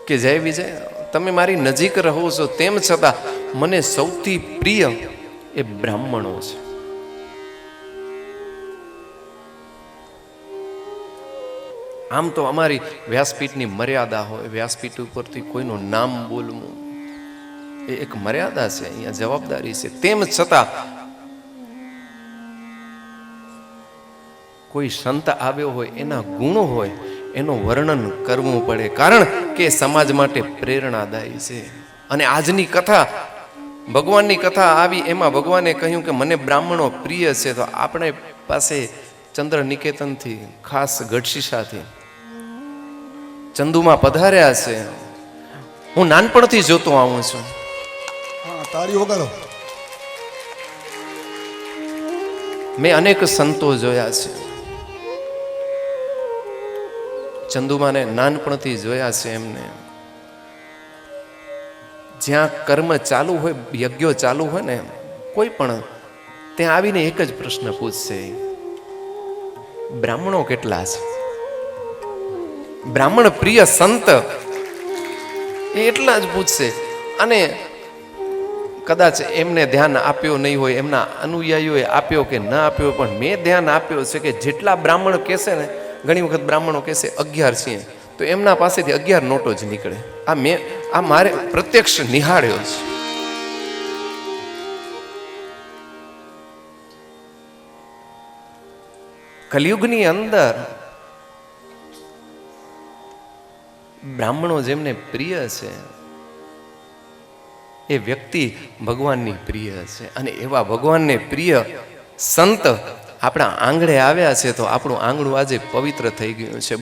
કે જય વિજય, તમે મારી નજીક રહો છો, તેમ છતાં મને સૌથી પ્રિય એ બ્રાહ્મણો છે. આમ તો અમારી વ્યાસપીઠની મર્યાદા હોય, વ્યાસપીઠ ઉપરથી કોઈનું નામ બોલવું એ એક મર્યાદા છે, અહીંયા જવાબદારી છે. તેમ છતાં કોઈ સંત આવ્યો હોય, એના ગુણો હોય, એનું વર્ણન કરવું પડે, કારણ કે સમાજ માટે પ્રેરણાદાયી છે. અને આજની કથા, ભગવાનની કથા આવી, એમાં ભગવાને કહ્યું કે મને બ્રાહ્મણો પ્રિય છે. તો આપણે પાસે ચંદ્ર નિકેતનથી, ખાસ ગઢશીશાથી ચંદુમાં પધાર્યા છે. હું નાનપણથી જોતો આવું છું. તાળી વગાડો. મેં અનેક સંતો જોયા છે. ચંદુમાને નાનપણથી જોયા છે. એમને જ્યાં કર્મ ચાલુ હોય, યજ્ઞો ચાલુ હોય ને, કોઈ પણ ત્યાં આવીને એક જ પ્રશ્ન પૂછશે, બ્રાહ્મણો કેટલા છે? બ્રાહ્મણ પ્રિય સંત એ એટલા જ પૂછશે. અને કદાચ એમને ધ્યાન આપ્યો નહીં હોય, એમના અનુયાયીઓએ આપ્યો કે ન આપ્યો, પણ મેં ધ્યાન આપ્યો છે કે જેટલા બ્રાહ્મણ કહેશે ને, ઘણી વખત બ્રાહ્મણો કહેશે 11 છીએ, તો એમના પાસેથી 11 નોટો જ નીકળે. આ મારે પ્રત્યક્ષ નિહાળ્યો છે. કલિયુગની અંદર બ્રાહ્મણો જેમને પ્રિય છે, એ વ્યક્તિ ભગવાનની પ્રિય છે. અને એવા ભગવાનને પ્રિય સંત આપણા આંગણે આવ્યા છે, તો આપણું આંગણું આજે પવિત્ર થઈ ગયું છે.